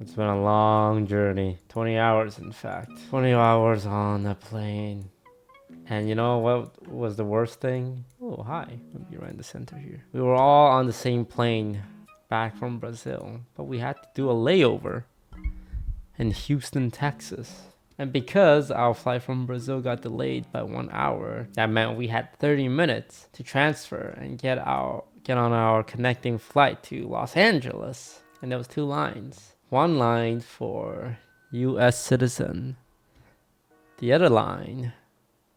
It's been a long journey. 20 hours, in fact. 20 hours on a plane. And you know what was the worst thing? Oh, hi. Let me right in the center here. We were all on the same plane back from Brazil, but we had to do a layover in Houston, Texas. And because our flight from Brazil got delayed by 1 hour, that meant we had 30 minutes to transfer and get on our connecting flight to Los Angeles. And there was two lines. One line for US citizen, the other line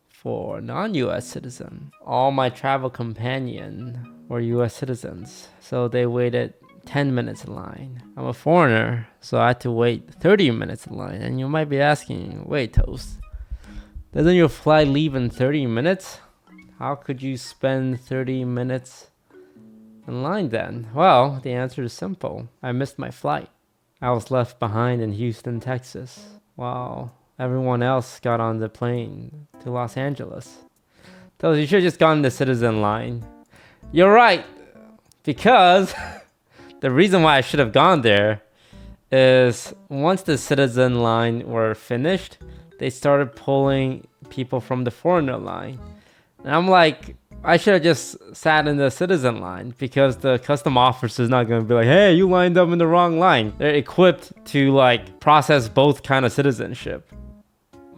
for non-US citizen. All my travel companion were US citizens, so they waited 10 minutes in line. I'm a foreigner, so I had to wait 30 minutes in line. And you might be asking, wait, Toast, doesn't your flight leave in 30 minutes? How could you spend 30 minutes in line then? Well, the answer is simple. I missed my flight. I was left behind in Houston, Texas, while everyone else got on the plane to Los Angeles. So you should have just gone the citizen line. You're right, because the reason why I should have gone there is once the citizen line were finished, they started pulling people from the foreigner line. And I'm like, I should have just sat in the citizen line, because the custom officer is not going to be like, hey, you lined up in the wrong line. They're equipped to like process both kind of citizenship.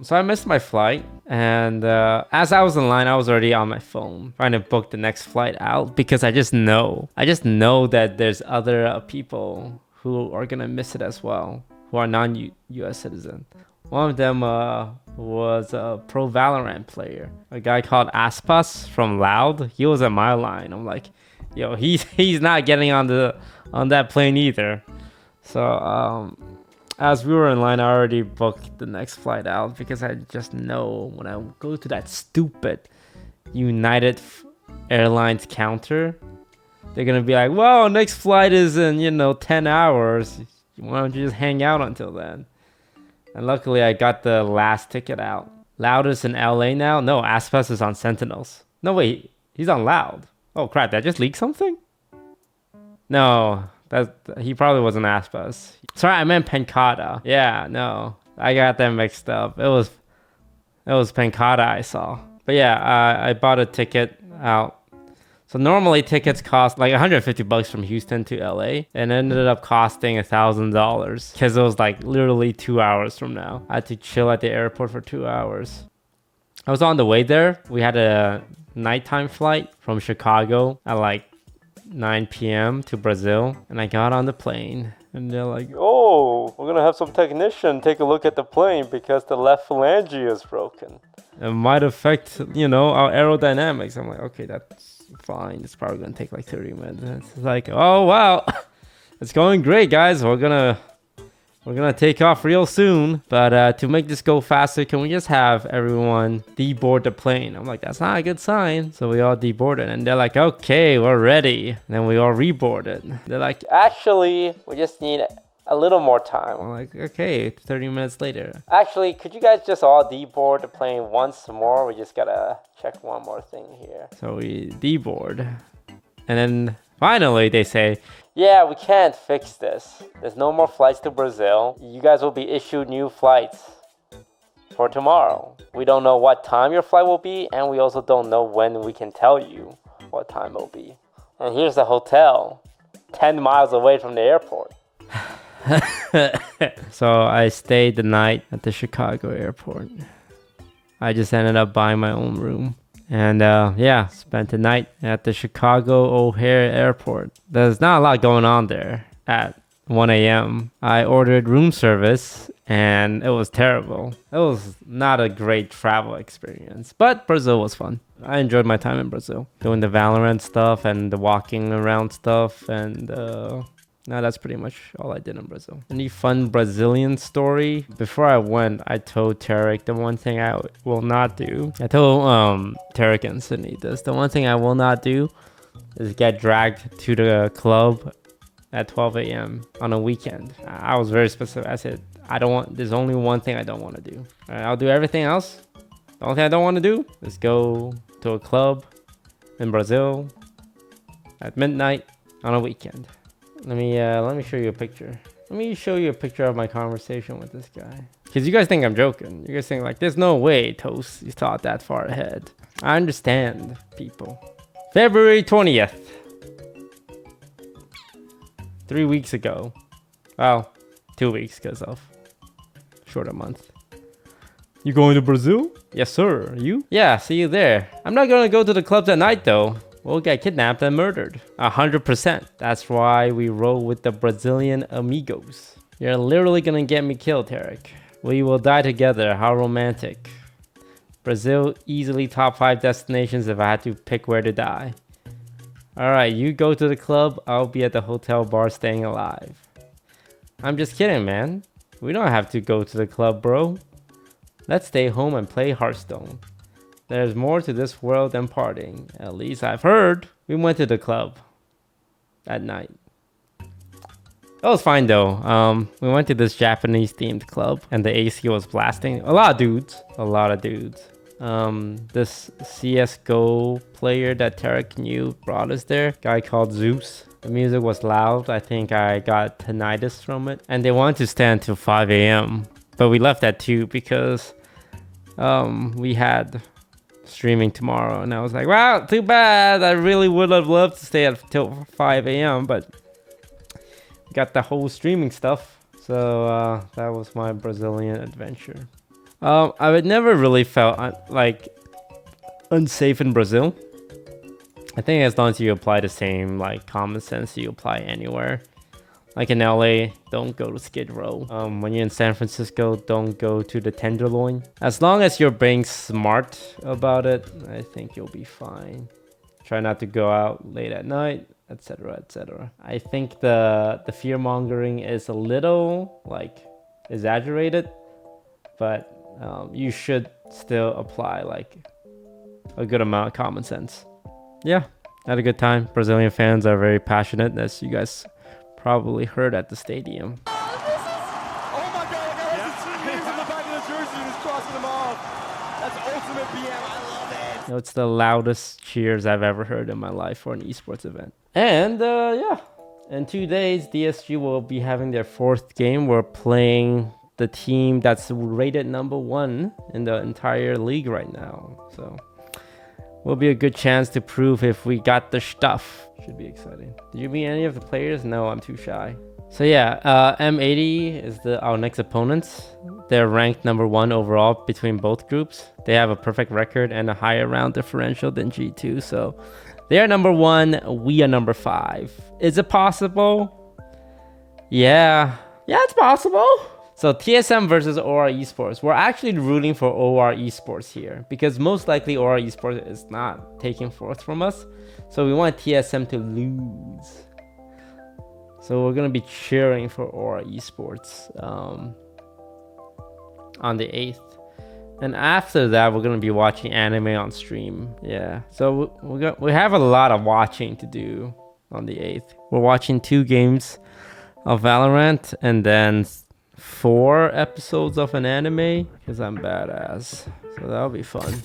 So I missed my flight, and as I was in line, I was already on my phone trying to book the next flight out, because I just know that there's other people who are gonna miss it as well, who are non-US citizen. One of them was a pro Valorant player, a guy called Aspas from Loud. He was at my line. I'm like, yo, he's not getting on that plane either. So as we were in line, I already booked the next flight out, because I just know when I go to that stupid United Airlines counter, they're gonna be like, well, next flight is in 10 hours. Why don't you just hang out until then? And luckily, I got the last ticket out. Loud is in LA now? No, Aspas is on Sentinels. No, wait, he's on Loud. Oh crap, did I just leak something? No, he probably wasn't Aspas. Sorry, I meant Pencada. Yeah, no, I got them mixed up. It was Pencada I saw. But yeah, I bought a ticket out. So normally tickets cost like $150 from Houston to LA, and it ended up costing $1,000 because it was like literally 2 hours from now. I had to chill at the airport for 2 hours. I was on the way there. We had a nighttime flight from Chicago at like 9 p.m. to Brazil, and I got on the plane, and they're like, oh, we're gonna have some technician take a look at the plane because the left phalange is broken. It might affect, our aerodynamics. I'm like, okay, that's fine. It's probably gonna take like 30 minutes. It's like, oh wow, it's going great, guys. We're gonna take off real soon. But to make this go faster, can we just have everyone deboard the plane? I'm like, that's not a good sign. So we all deboarded, and they're like, okay, we're ready. And then we all reboarded. They're like, actually, we just need a little more time. I'm like, okay, 30 minutes later. Actually, could you guys just all deboard the plane once more? We just gotta check one more thing here. So we deboard. And then finally they say, yeah, we can't fix this. There's no more flights to Brazil. You guys will be issued new flights for tomorrow. We don't know what time your flight will be, and we also don't know when we can tell you what time it will be. And here's the hotel, 10 miles away from the airport. So I stayed the night at the Chicago airport. I just ended up buying my own room. And spent the night at the Chicago O'Hare Airport. There's not a lot going on there at 1 a.m. I ordered room service, and it was terrible. It was not a great travel experience, but Brazil was fun. I enjoyed my time in Brazil, doing the Valorant stuff and the walking around stuff, and no, that's pretty much all I did in Brazil. Any fun Brazilian story? Before I went, I told Tarek the one thing I will not do. I told Tarek and Sydney this. The one thing I will not do is get dragged to the club at 12 a.m. on a weekend. I was very specific. I said, there's only one thing I don't want to do. I'll do everything else. The only thing I don't want to do is go to a club in Brazil at midnight on a weekend. Let me show you a picture. Let me show you a picture of my conversation with this guy. Because you guys think I'm joking. You guys think like, there's no way, Toast, you thought that far ahead. I understand, people. February 20th. 3 weeks ago. Well, 2 weeks because of short a month. You going to Brazil? Yes, sir. You? Yeah, see you there. I'm not gonna go to the clubs at night though. We'll get kidnapped and murdered. 100%. That's why we roll with the Brazilian amigos. You're literally gonna get me killed, Tarek. We will die together. How romantic. Brazil, easily top 5 destinations if I had to pick where to die. Alright, you go to the club. I'll be at the hotel bar staying alive. I'm just kidding, man. We don't have to go to the club, bro. Let's stay home and play Hearthstone. There's more to this world than partying. At least I've heard. We went to the club at night. It was fine though. We went to this Japanese themed club and the AC was blasting. A lot of dudes. This CSGO player that Tarek knew brought us there. Guy called Zeus. The music was loud. I think I got tinnitus from it. And they wanted to stay until 5 a.m. But we left at 2 because we had streaming tomorrow. And I was like, wow, too bad. I really would have loved to stay until 5 a.m. But we got the whole streaming stuff. So that was my Brazilian adventure. I would never really felt like unsafe in Brazil. I think as long as you apply the same like common sense you apply anywhere. Like in LA, don't go to Skid Row. When you're in San Francisco, don't go to the Tenderloin. As long as you're being smart about it, I think you'll be fine. Try not to go out late at night, etc, etc. I think the fear mongering is a little like exaggerated, but you should still apply like a good amount of common sense. Yeah, had a good time. Brazilian fans are very passionate, as you guys probably heard at the stadium. Oh my god, I got all the teammates in the back of the jersey and just crossing them off. That's ultimate BM, I love it. You know, it's the loudest cheers I've ever heard in my life for an esports event. And yeah, in 2 days, DSG will be having their 4th game. We're playing the team that's rated #1 in the entire league right now. So will be a good chance to prove if we got the stuff. Should be exciting. Did you meet any of the players? No, I'm too shy. So yeah, M80 is our next opponents. They're ranked #1 overall between both groups. They have a perfect record and a higher round differential than G2. So they are #1. We are #5. Is it possible? Yeah, it's possible. So TSM versus OR Esports. We're actually rooting for OR Esports here because most likely OR Esports is not taking 4th from us. So we want TSM to lose. So we're going to be cheering for OR Esports on the 8th. And after that, we're going to be watching anime on stream. Yeah. So we have a lot of watching to do on the 8th. We're watching 2 games of Valorant and then 4 episodes of an anime because I'm badass. So that'll be fun.